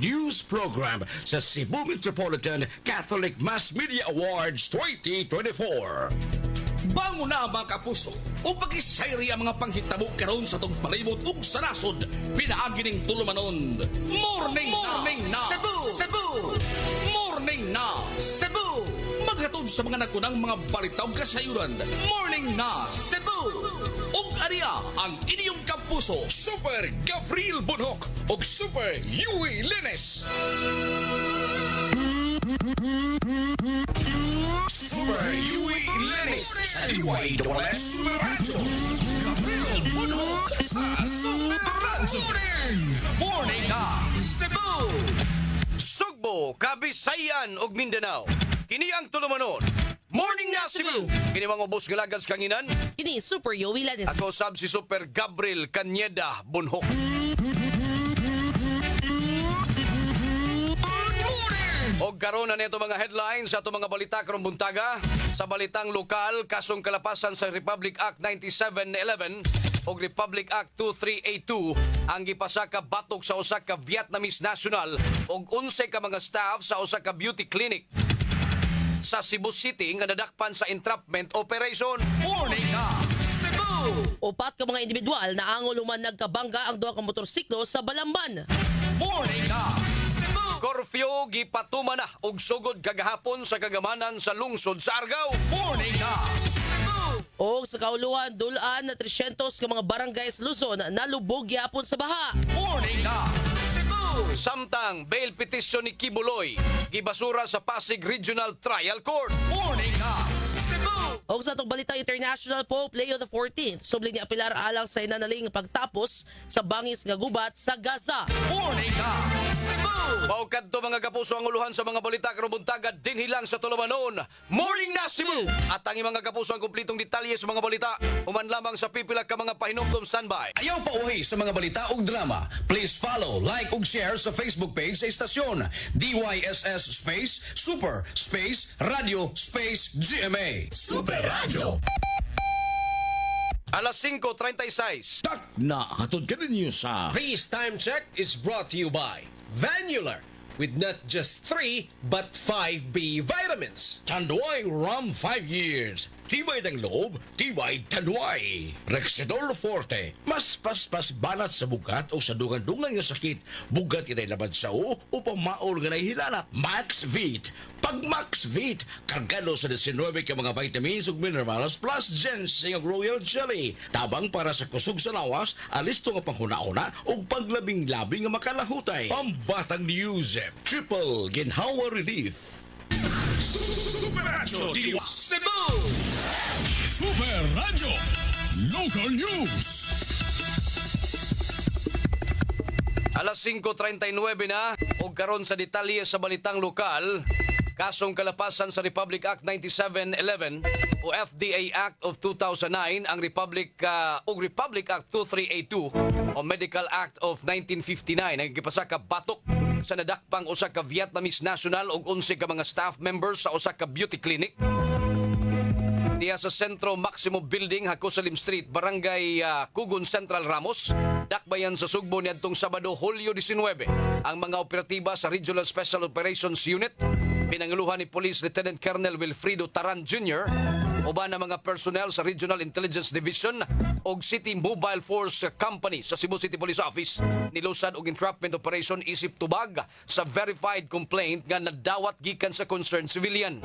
news program sa Cebu Metropolitan Catholic Mass Media Awards 2024. Bango na mga kapuso o pag-isayri ang mga panghitabo karon sa tong palibot ug sa nasod. Pinaagi ning tulumanon. Morning na Cebu! Morning na Cebu! Maghatod sa mga nagunang mga balitaw kasayuran. Morning na Cebu! Ug ariya ang inyong kapuso, Super Gabriel Bunhok ug Super Yui Lenes. Super Yui Lenis sa DYWS Super Radio. Gabriel Bunhok sa Super Radio. Morning na Cebu! Sugbo, Kabisayan ug Mindanao. Kini ang tulumanon. Morning na Cebu. Kini mga ubos galagas kanginan. Kini Super Yui Lenis. Ako sab si Super Gabriel Kanyeda Bunhok. Og karon na nito mga headlines sa ato mga balita karong buntaga. Sa balitang lokal, kasong kalapasan sa Republic Act 9711 og Republic Act 2382 ang gipasaka batok sa usa ka Vietnamese national og 11 ka mga staff sa usa ka beauty clinic sa Cebu City nga nadakpan sa entrapment operation. Morning na Cebu! Upat ka mga individual na angol human nagkabangga ang duha ka motorsiklo sa Balamban. Morning na Curfew gipatuman na og sugod kagahapon sa kagamanan sa lungsod sa Argao. Morning na O sa kauluhan, dulaan na 300 ka mga barangay sa Luzon nalubog gyapon sa baha. Morning na Samtang bail petition ni Kibuloy gibasura sa Pasig Regional Trial Court. Morning na O sa atong balitang international, Pope Leo XIV subli ni apilar alang sa inanaling pagtapos sa bangis nga gubat sa Gaza. Morning na Baukad to mga kapuso ang uluhan sa mga balita karong buntaga dinhi lang sa tulumanon. Morning na Cebu! At ang mga kapuso ang kumplitong detalye sa mga balita human lamang sa pipila ka mga pahinumdom standby. Ayaw pa uwi sa mga balita ug drama. Please follow, like ug share sa Facebook page sa istasyon DYSS Space Super Space Radio Space GMA. Super Radio. Alas 5:36. Tak na hatod ka ninyo sa This time check is brought to you by Vanular, with not just 3 but 5B vitamins. Tanduay Rum 5 years. Tibay ng loob, tibay Tanduay. Rexidol Forte. Mas paspas banat sa bugat o sa dungan-dungan nga sakit. Bugat inay laban sa upang maol nga hilanat. Max Vit. Pag Max Vit, kargado sa 19 ka mga vitamins ug minerals plus ginseng ug royal jelly. Tabang para sa kusog sa lawas, alisto nga panghuna-una ug paglabing-labing nga makalahutay. Pambatang Newsep. Triple Ginhawa Relief. Super Radio Cebu! Super Radio Local News. Alas 5:39 na og karon sa detalye sa balitang lokal. Kasong kalapasan sa Republic Act 9711 o FDA Act of 2009 ang Republic Act 2382 o Medical Act of 1959 ang gipasaka batok sa nadakpang usa ka Vietnamese national ug 11 ka mga staff members sa usa ka beauty clinic diya sa Sentro Maximo Building, Hacosalim Street, Barangay Cugon Central Ramos. Dakbayan sa Sugbo niadtong Sabado, Hulyo 19. Ang mga operatiba sa Regional Special Operations Unit pinanguluhan ni Police Lieutenant Colonel Wilfredo Taran Jr. uban na mga personnel sa Regional Intelligence Division og City Mobile Force Company sa Cebu City Police Office nilusad og entrapment operation isip tubag sa verified complaint nga nadawat gikan sa concerned civilian.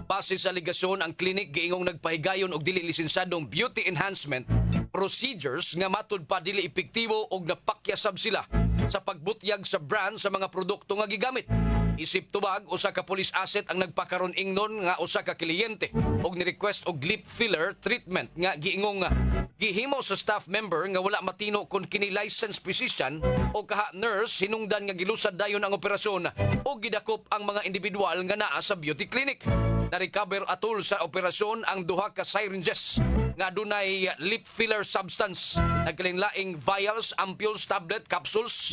Base sa aligasyon, ang klinik giingong nagpahigayon og dili lisensyadong beauty enhancement procedures nga matud pa dili epektibo og napakyasab sila sa pagbutyag sa brand sa mga produkto nga gigamit. Isip tubag, usa ka police asset ang nagpakaron ingnon nga usa ka kliyente og ni-request og lip filler treatment nga giingong gihimo sa staff member nga wala matino kung kini licensed physician o kaha nurse hinungdan nga gilusad dayon ang operasyon o gidakop ang mga individual nga naa sa beauty clinic. Na-recover atol sa operasyon ang duha ka syringes nga dunay lip filler substance, nagkalinlaing vials, ampules, tablet, capsules,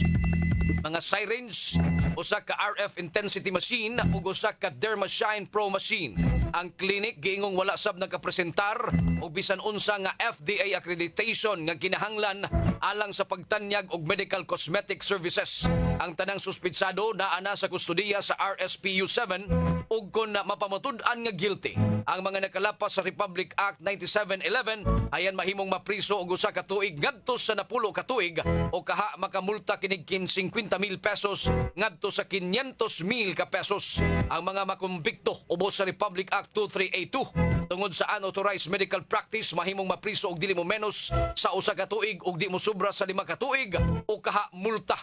mga syringe usa ka RF intensity machine ug usa ka Dermashine Pro machine. Ang clinic giingong wala sab nakapresentar og bisan unsa nga FDA accreditation nga kinahanglan alang sa pagtanyag og medical cosmetic services. Ang tanang suspitsado naa na sa kustudiya sa RSPU 7 ug kon mapamatud-an nga guilty ang mga nakalapas sa Republic Act 9711 ayan mahimong mapriso og usa ka tuig ngadto sa 10 ka tuig o kaha makamulta kinig 50,000 pesos ngadto sa 500,000 ka pesos ang mga makumbikto ubos sa Republic Act 2382 tungod sa unauthorized medical practice mahimong mapriso og dili mo menos sa usa ka tuig ug di mo sobra sa 5 ka tuig o kaha multa.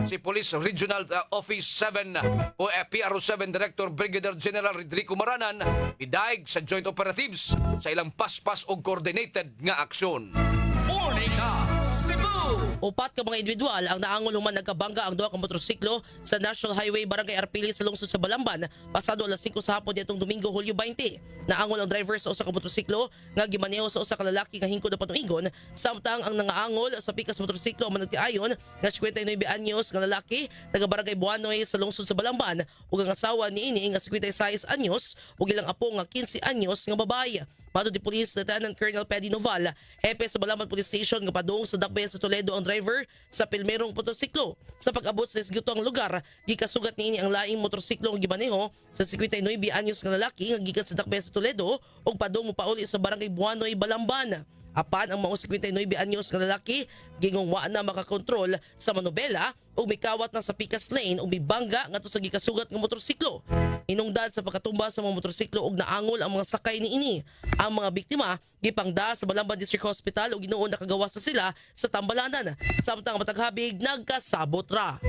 Si Police Regional Office 7 o PRO 7 Director Brigadier General Rodrigo Maranan idaig sa joint operatives sa ilang paspas og coordinated nga aksyon. Upat ka mga individual ang naangol human nagkabangga ang duha ka motorsiklo sa National Highway Barangay Arpili sa lungsod sa Balamban pasado alas 5 sa hapon nitong Domingo, Hulyo 20. Naangol ang driver sa usa ka motorsiklo nga gimaneho sa usa ka lalaki nga hingkod na patuigon samtang ang nangaangol sa pikas motorsiklo ang managtiayon nga 59 anyos nga lalaki taga Barangay Buanoy sa lungsod sa Balamban ug ang asawa niini nga 56 anyos ug ilang apo nga 15 anyos nga babae. Matod ni Police Lieutenant Colonel Peddy Noval, hepe sa Balamban Police Station nga padung sa dakbayan sa Toledo ang driver sa pilmerong motorsiklo. Sa pag-abot sa isguto ang lugar, gikasugat niini ang laing motorsiklo nga gimaneho sa 59 anyos nga lalaki nga gikan sa dakbayan sa Toledo ug padung mopauli sa Barangay Buanoy, Balamban. Apan ang mga 59 anyos nga lalaki gingong wa na makakontrol sa manobela ug mikawat na sa pikas lane ug mibangga ngadto sa gikasugat nga motorsiklo. Hinungdan sa pagkatumba sa mga motorsiklo ug naangol ang mga sakay niini. Ang mga biktima gipangda sa Balamban District Hospital ug ginoon nakagawas na sila sa tambalanan. Samtang mataghabig nagkasabot ra.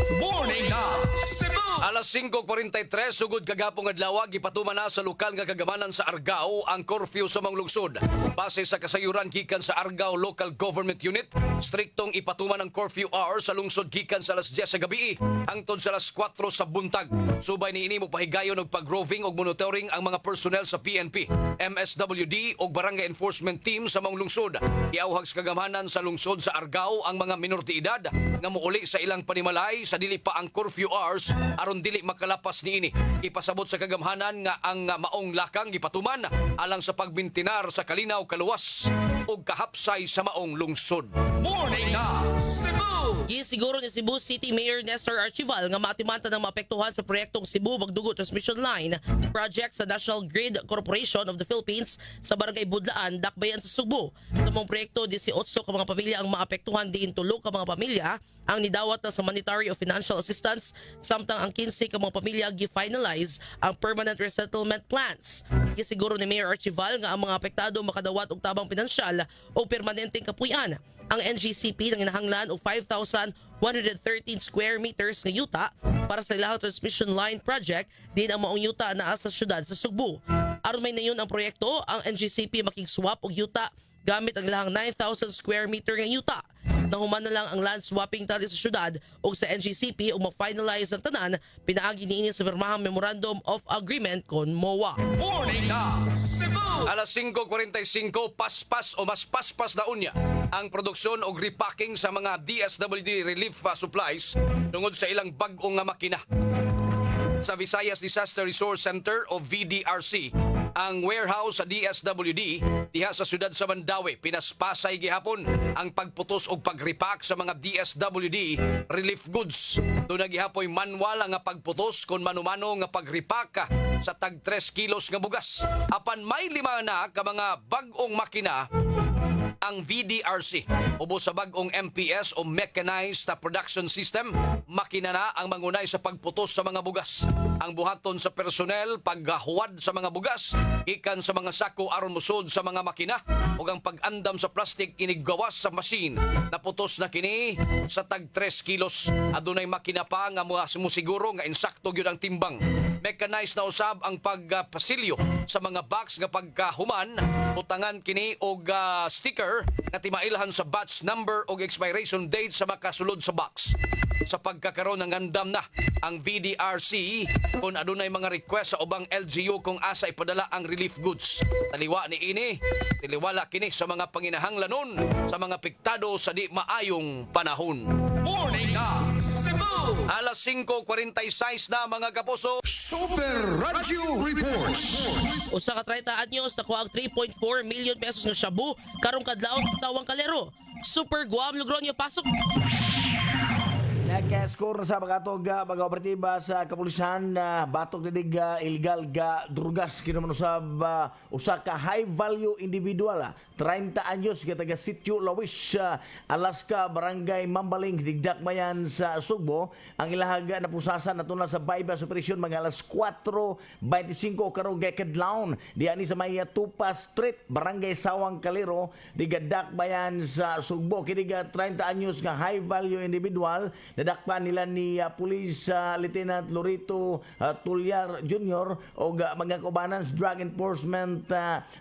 Alas 5:43 sugod kagapong adlaw gipatuman na sa lokal nga kagamanan sa Argao ang curfew sa mga lungsod. Base sa kasayuran gikan sa Argao Local Government Unit, striktong ipatuman ang curfew hour sa lungsod gikan sa alas 10 sa gabi hangtod sa alas 4 sa buntag. Subay niini mo pahigayon og pag-roving og monitoring ang mga personnel sa PNP, MSWD ug Barangay Enforcement Team sa mga lungsod. Iauhag sa kagamanan sa lungsod sa Argao ang mga minor de edad nga muuli sa ilang panimalay sa dili pa ang curfew hours aron dili makalapas niini. Ipasabot sa kagamhanan nga ang maong lakang gipatuman alang sa pagbintinar sa kalinaw, kaluwas ug kahapsay sa maong lungsod. Gisiguro ni Cebu City Mayor Nestor Archival nga matimanta ng maapektuhan sa proyektong Cebu Bagdugo Transmission Line project sa National Grid Corporation of the Philippines sa Barangay Budlaan, Dakbayan sa Subo. Sa mong proyekto, 18 ka mga pamilya ang maapektuhan, diin 3 ka mga pamilya ang nidawat na sa monetary o financial assistance samtang ang 15 ka mga pamilya gi-finalize ang permanent resettlement plans. Gisiguro ni Mayor Archival nga ang mga apektado makadawat og tabang pinansyal o permanenteng kapuy-an. Ang NGCP nang inahanglan og 5,113 square meters nga yuta para sa ilahang transmission line project din ang maong yuta naa sa syudad sa Sugbo. Aron may nayon ang proyekto, ang NGCP makigswap og yuta gamit ang ilahang 9,000 square meter nga yuta. Nahuman na lang ang land swapping tali sa syudad o sa NGCP o ma-finalize ang tanan, pinaagi niini sa pirmahang Memorandum of Agreement kon MOA. Alas 5:45 paspas o mas paspas na unya ang produksyon o repacking sa mga DSWD relief supplies tungod sa ilang bag-ong nga makina. Sa Visayas Disaster Resource Center o VDRC, ang warehouse sa DSWD diha sa siyudad sa Mandawi pinaspasay gihapon ang pagputos og pagrepack sa mga DSWD relief goods. Doon na gihapoy manual nga pagputos kon mano-mano nga pagrepack sa tag 3 kilos nga bugas. Apan may 5 na ka mga bag-ong makina ang VDRC ubos sa bag-ong MPS o Mechanized Production System. Makina na ang mangunay sa pagputos sa mga bugas. Ang buhaton sa personnel paggahuwad sa mga bugas ikan sa mga sako aron musod sa mga makina ug ang pag-andam sa plastic iniggawas sa machine. Naputos na kini sa tag 3 kilos. Adunay makina pa nga musiguro nga insakto gyud ang timbang. Mechanized na usab ang pagpasilyo sa mga box nga pagkahuman. Utangan kini og sticker na timailhan sa batch number o expiration date sa makasulod sa box. Sa pagkakaroon ng andam na ang VDRC kung adunay mga request sa ubang LGU kung asa ipadala ang relief goods. Taliwa ni ini, tiliwala kini sa mga panginahanglanon sa mga piktado sa di maayong panahon. Alas 5:46 na mga kapuso. Super Radio Reports. Usa ka 30 anyos nakuha ang 3.4 million pesos nga shabu karong kadlawon sa Sawang Kalero. Super Guam Logronyo pasok. Nagka-score na sa pagkatog mga operatiba sa kapulisan na batok didig illegal ga drugas kinuman usab usa ka high value individual 30 anyos nga taga Sitio Lawis Alaska Barangay Mambaling Digdakbayan sa Sugbo ang ilahaga na pusasan natuna sa bypass operation mga alas 4:25 karong kadlawon diani sa may Tupa Street Barangay Sawang Kalero Digdakbayan sa Sugbo kini 30 anyos nga high value individual nadakpan nila ni Police Lieutenant Lorito Tulyar Jr. o mga kaubanan sa Drug Enforcement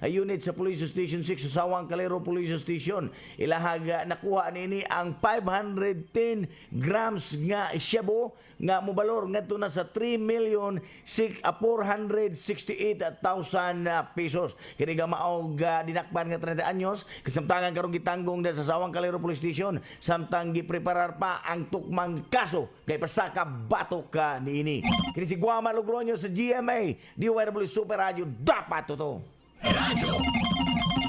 Unit sa Police Station 6 sa Sawang Kalero Police Station. Ilahag nakuha nini ang 510 grams nga shabu nga mobalor ngadto na sa 3,468,000 pesos. Kini maog dinakpan nga 30 anyos kasamtangan karong gitanggong sa Sawang Kalero Police Station samtang gipreparar pa ang tukmang kaso kay pasaka batok ka niini. Kini si Guama Logronyo sa GMA DYW Super Radio dapat to.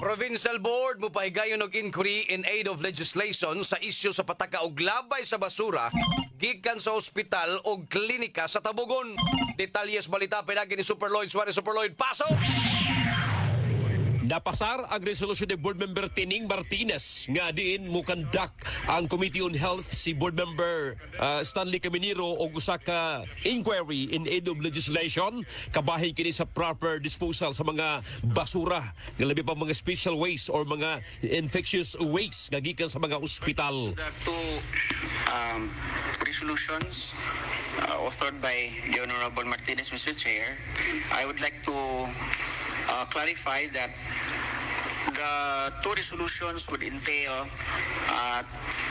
Provincial Board mo pahigayon og inquiry in aid of legislation sa isyu sa pataka og labay sa basura gikan sa ospital o klinika sa Tabugon. Detalyes balita pinagi ni Super Lloyd Suarez. Super Lloyd, pasok! Napasar ang resolusyon ni Board Member Tining Martinez nga diin mo conduct ang Committee on Health si Board Member Stanley Caminero og usa ka inquiry in aid of legislation kabahin kini sa proper disposal sa mga basura nga labi pa mga special waste or mga infectious waste nga gikan sa mga ospital. The two resolutions authored by the Honorable Martinez, Mr. Chair, I would like to clarify that the two resolutions would entail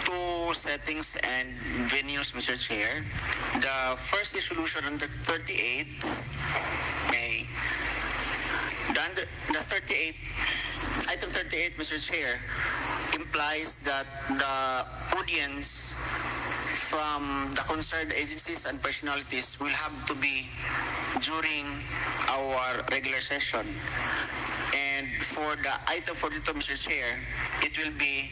two settings and venues, Mr. Chair. The first resolution under 38 the 38 item 38, Mr. Chair, implies that the audience from the concerned agencies and personalities will have to be during our regular session. And for the item 42, Mr. Chair, it will be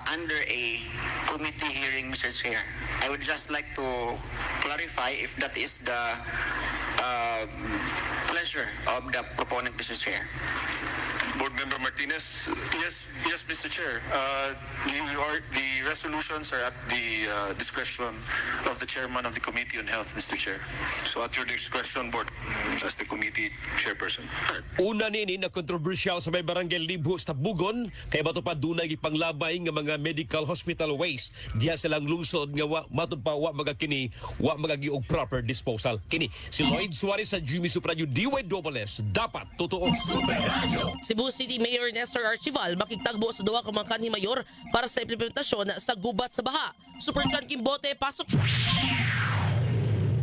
under a committee hearing, Mr. Chair. I would just like to clarify if that is the pleasure of the proponent, Mr. Chair. Board Member Martinez. Yes, Mr. Chair. The resolutions are at the discretion of the chairman of the Committee on Health, Mr. Chair. So at your discretion, Board, as the committee chairperson. Una nini na kontrobersyal sa may barangay Libho sa Tabugon kay bato pa dunay gipanglabay nga mga medical hospital waste diha silang lungsod nga matud pa wa magakini wa magagi og proper disposal. Kini si Lloyd Suarez sa Jimmy Supradio DYWS dapat totoo. Cebu City Mayor Nestor Archival makigtagbo sa duwa ka mga kanhi mayor para sa implementasyon sa gubat sa baha. Super Chan Kimbote, pasok!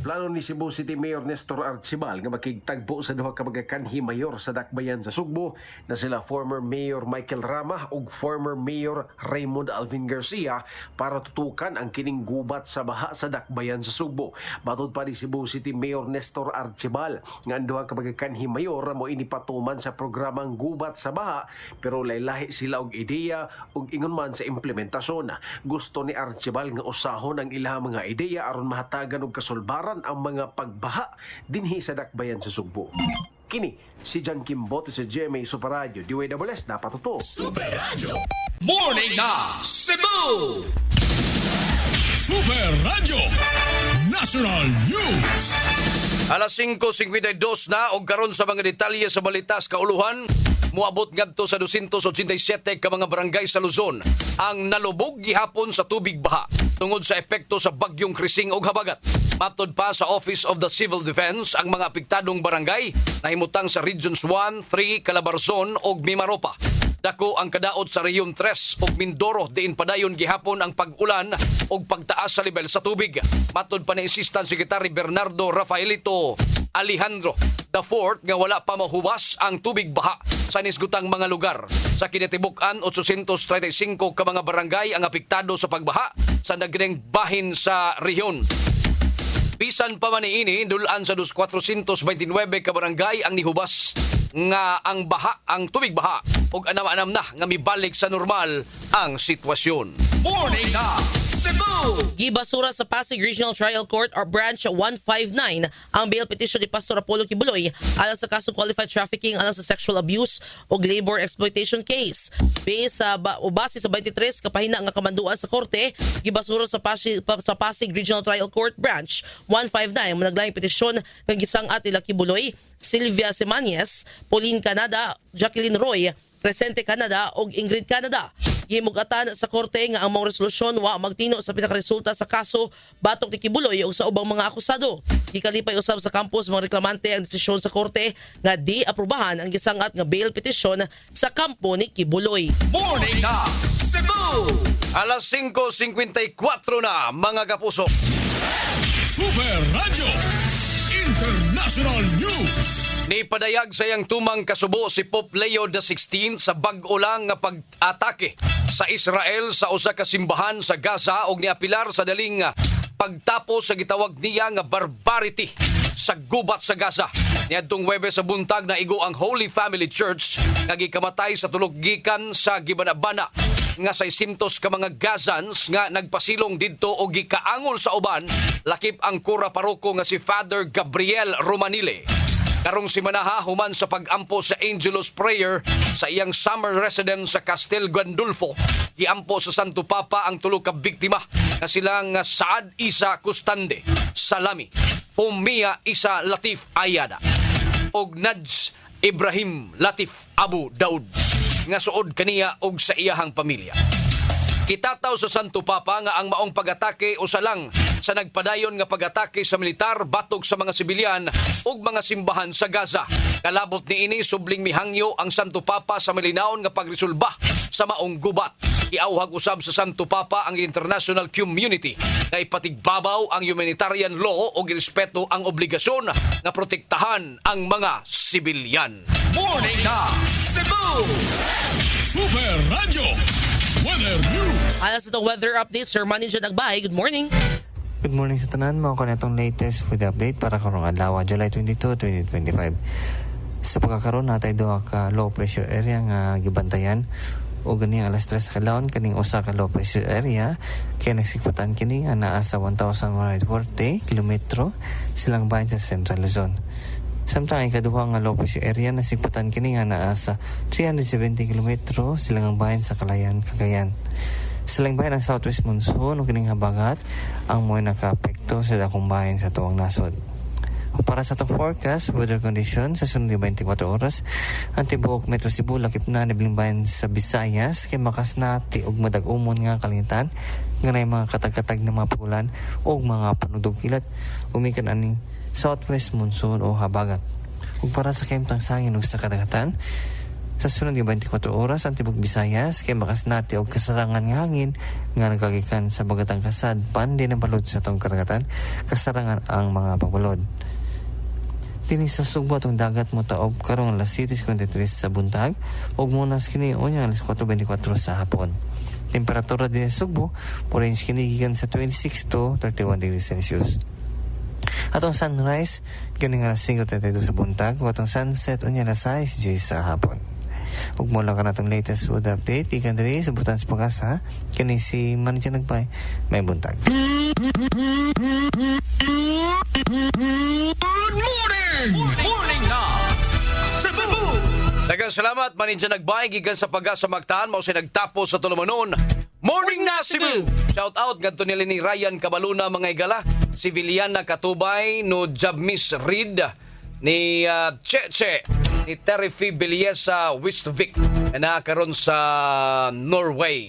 Plano ni Cebu City Mayor Nestor Archibal nga makigtagbo sa duha ka mga kanhi mayor sa dakbayan sa Sugbo na sila former Mayor Michael Rama ug former Mayor Raymond Alvin Garcia para tutukan ang kining gubat sa baha sa dakbayan sa Sugbo. Matod pa ni Cebu City Mayor Nestor Archibal nga ang duha ka mga kanhi mayor mo inipatuman sa programang gubat sa baha pero laylahi sila og ideya ug ingon man sa implementasyon. Gusto ni Archibal nga usahon ang ilang mga ideya aron mahatagan og kasulbaran ang mga pagbaha dinhi sa dakbayan sa Sugbo. Kini si John Kimbote sa GMA Super Radio DYWS dapat totoo. Super Radio. Morning na Cebu! Super Radio. National News. Alas 5:52 na og karon sa mga detalye sa balita sa kauluhan. Muabot ngadto sa 287 ka mga barangay sa Luzon ang nalubog gihapon sa tubig baha tungod sa epekto sa bagyong Krising ug habagat. Matod pa sa Office of the Civil Defense, ang mga apektadong barangay nahimutang sa Regions 1, 3, Calabarzon ug Mimaropa. Dako ang kadaot sa Rehiyon 3 ug Mindoro diin padayon gihapon ang pag-ulan ug pagtaas sa level sa tubig. Matod pa ni Assistant Secretary Bernardo Rafaelito Alejandro IV nga wala pa mahuwas ang tubig baha sa nisgutang mga lugar. Sa kinatibuk-an, 835 ka mga barangay ang apektado sa pagbaha sa nagring bahin sa rehiyon. Bisan pa man niini, dulaan sa 429 ka barangay ang nihubas nga ang tubig baha ug anam-anam na nga mibalik sa normal ang sitwasyon. Morning na Cebu! Gibasura sa Pasig Regional Trial Court or Branch 159 ang bail petition ni Pastor Apollo Kibuloy alang sa kasong qualified trafficking alang sa sexual abuse o labor exploitation case. Base sa sa 23 kapahina nga kamanduan sa korte, gibasura sa Pasig Regional Trial Court Branch 159 managlaing petisyon nga gisangat nila Kibuloy, Sylvia Semanyes, Pauline Canada, Jacqueline Roy, Crescente Canada ug Ingrid Canada. Gihimugatan sa korte nga ang mga resolusyon wa magtino sa pinakaresulta sa kaso batok ni Kibuloy ug sa ubang mga akusado. Gikalipay usab sa campus mga reklamante ang desisyon sa korte nga di aprubahan ang gisangat nga bail petition sa kampo ni Kibuloy. Morning na Cebu! Alas 5:54 na mga kapuso. Super Radio International News. Ni padayag sa iyang tumang kasubo si Pope Leo XVI sa bag-o lang nga pag-atake sa Israel sa usa ka simbahan sa Gaza ug niapilar sa daling pagtapos sa gitawag niya nga barbarity sa gubat sa Gaza. Niadtong Huwebes sa buntag na igo ang Holy Family Church nga gikamatay sa tulog gikan sa gibanabana nga 600 ka mga Gazans nga nagpasilong didto o gikaangol sa uban lakip ang kura paroko nga si Father Gabriel Romanile. Karong simanaha human sa pag-ampo sa Angelus Prayer sa iyang summer residence sa Castel Gandulfo. Giampo sa Santo Papa ang tulo ka biktima nga silang Saad Isa Custande, Salami, Umia Isa Latif Ayada og Nadj Ibrahim Latif Abu Daud nga suod kaniya og sa iyahang pamilya. Kitataw sa Santo Papa nga ang maong pag-atake usa lang sa nagpadayon nga pag-atake sa militar batog sa mga sibilyan ug mga simbahan sa Gaza. Kalabot niini subling mihangyo ang Santo Papa sa malinaon nga pagresolba sa maong gubat. Iauhag usab sa Santo Papa ang international community na ipatigbabaw ang humanitarian law o girespeto ang obligasyon na protektahan ang mga sibilyan. Morning na Cebu! Super Radio Weather News. Alas sa itong weather update, Sir Manny John Agbay. Good morning. Good morning sa tanan. Mao ko na itong latest with update para karong adlaw July 22, 2025. Sa pagkakaroon natay duha ka low pressure area nga gibantayan o gani alas 3 sa kadlawon kaning usa ka low pressure area kay nagsikputan kini nga naa sa 1,140 kilometro silang bahin sa Central Luzon. Samtang ikaduha nga low pressure area nasikputan kini nga naa sa 370 kilometro silang bahin sa Kalayan, Cagayan. Silang bahin ang southwest monsoon o kining habagat ang mo'y nakaapekto sa dakong bahin sa tuwang nasod. O para sa itong forecast, weather condition sa sunod 24 oras, ang tibuok Metro Cebu, lakip na nibling bahin sa Visayas, kay makas nati og madag-umon nga kalingitan, nga na mga katag-katag na mga pagulan o mga panudog kilat, umikan aning southwest monsoon o habagat. Ug para sa kaimtang sangin ug sa kadagatan, sa sunod 24 oras ang tibok Visayas kay makas nati og kasarangan nga hangin nga nagagikan sa bagatang kasad pandi ng balod sa tong kadagatan kasarangan ang mga pagbalod. Dini sa Sugbo atong dagat mo taob karong alas 7:53 sa buntag ug munas kini unya alas 4:24 sa hapon. Temperatura din sa Sugbo range kini gikan sa 26 to 31 degrees Celsius. Atong sunrise kini alas 5:32 sa buntag ug atong sunset unya alas 6:00 sa hapon. Ug mo lang kanatong latest weather update ikan diri sa Butan sa Pag-asa kini si Manjan Nagbay may buntag. Morning na Cebu! Daghang salamat Manindya Nagbay gikan sa Pag-asa Magtaan mao si nagtapos sa tulumanon. Morning na Cebu! Shout out ngadto nila ni Ryan Cabaluna mga igala, si Viliana Katubay, no Jabmis Reed, ni Cheche, ni Terrify Beliesa Wistvik na karon sa Norway.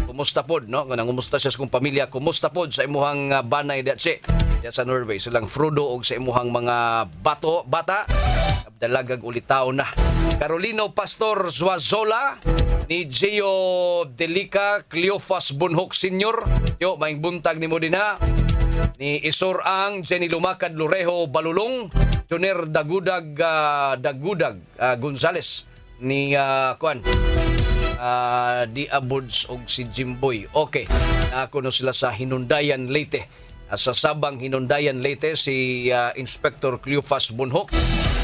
Kumusta pod, no? Kumusta siya sa kong pamilya, kumusta pod sa imuhang banay datse sa Norway. Silang Frodo og sa imuhang mga bata. Dalagag ulitaw na. Carolino Pastor Zuazola, ni Gio Delica Cleofas Bunhok Sr. Yo, maing buntag ni mo din ha. Ni Isor Ang, Jenny Lumakad Lorejo Balulong, Joner Dagudag Gonzales, ni Kuan. Di Abuds og si Jimboy. Okay. Ako no sila sa Hinundayan, Leyte. Sa Sabang Hinundayan, Leyte si Inspector Cleophas Bunhok.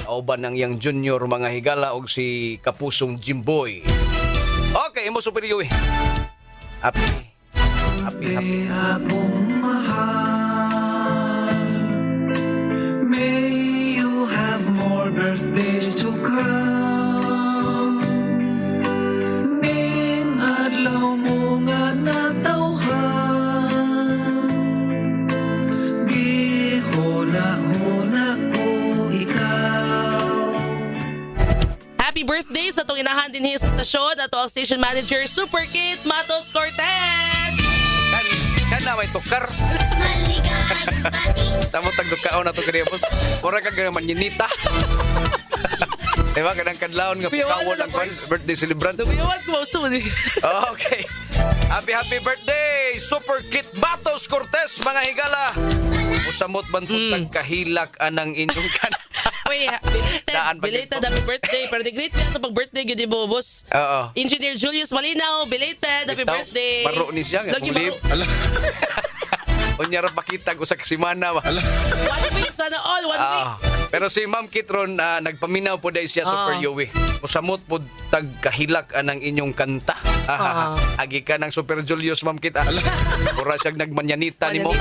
Kauban ng yang junior mga higala og si Kapusong Jimboy. Okay, imo super Yui. Happy. May you have more birthdays to come. Ning adlaw mo nga natawhan. Gihuna-huna ko ikaw. Happy birthday sa itong inahan din sa stasyon at ang station manager Super Kate Matos Cortez. Kan na may tukar. Tamo tagdukaon na to kaniya boss. Mura ka ganaman yinita. Diba, kadang-kadlaon nga pagkawon ang birthday celebrant. Nabiyawan ko mauso mo. Okay. Happy birthday, Super Kit Matos Cortez, mga higala. Usamot bantog tagkahilak anang inyong kanata. Wait, belated happy birthday. Pero di-greet niya sa pag-birthday, yun di mo, boss. Oo. Engineer Julius Malinaw, belated happy birthday. Baro ni siya. Lagi baro. Unya ra pakita ko sa kasimana ba. 1 week sana all, 1 week. Pero si Ma'am Kitron nagpaminaw po dahil siya Super Yowie. Musamot po tagkahilak anang inyong kanta. Agi ka ng Super Julius, Ma'am Kit. Pura siyang nagmanyanita ni mo.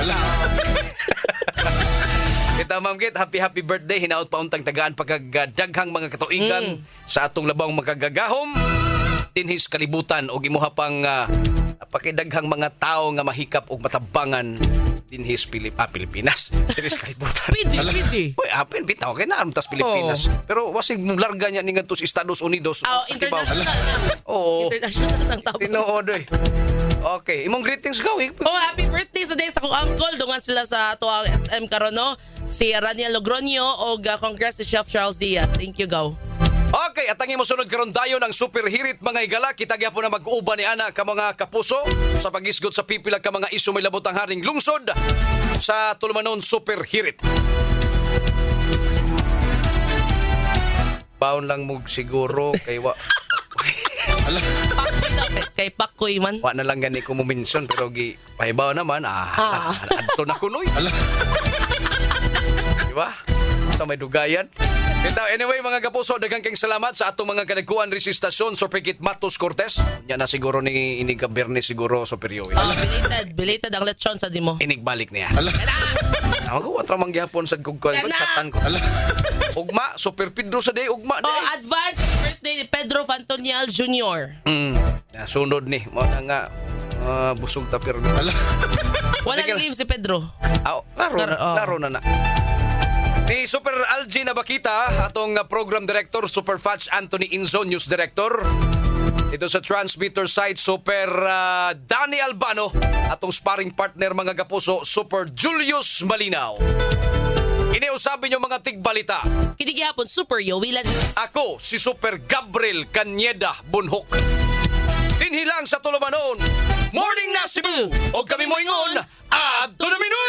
Kita Ma'am Kit, happy birthday. Hinaot pa untang tagaan pagkagdaghang mga katuigan sa atong labang magkagagahom. Tinhis kalibutan o gimuha pang pakidaghang mga tao nga mahikap og matabangan dinhis Pilipinas. Tinhis kalibutan. Pwede. Uy, apin bitaw kay na tas Pilipinas. Pero wasig mularga niya ni ngadto sa Estados Unidos. International na. Oo. International na ang tawag. Tinuod eh. Okay, imong greetings gawin. Happy birthday sa day sa kong uncle. Dungan sila sa ato ang SM karon no. Si Raniel Logronio o Congress si Chef Charles Diaz. Thank you, Gaw. Okay, at ang imo sunod karon dayon ang super hirit mga higala. Kita gyapon na mag-uban ni ana ka mga kapuso sa pagisgot sa pipila ka mga isu may labot ang haring lungsod sa tulumanon super hirit. Baon lang mo siguro kay kay Pakoy man. Wa na lang gani ko mo mention pero gi pahibaw naman adto na kunoy. Diba? Sa may dugayan. Anyway, mga kapuso, daghang kayong salamat sa atong mga kanagkuan resistasyon Super Kit Matos Cortez. Yan na siguro ni Inig Bernes siguro superior. Belated ang lechon sa di mo. Inigbalik niya. Ako, watra manggihapon sa kugkuan ko, chatan ko. Ugma, Super Pedro sa day, ugma day. Advance birthday ni Pedro Fantonial Jr. Sunod ni, mo na nga, busog tapir. Wala nag-leave si Pedro. Laro na. Ni Super Algie Nabakita, atong program director, Super Fats Anthony Inzo, news director. Ito sa transmitter side, Super Danny Albano, atong sparring partner mga kapuso, Super Julius Malinaw. Iniusabi nyo mga tigbalita. Kinigyapon, Super Yowilan. Ako, si Super Gabriel Canyeda Bunhok. Tinhilang sa tulumanon, Morning na Cebu, o kami mo ingon, Adto na Minuy!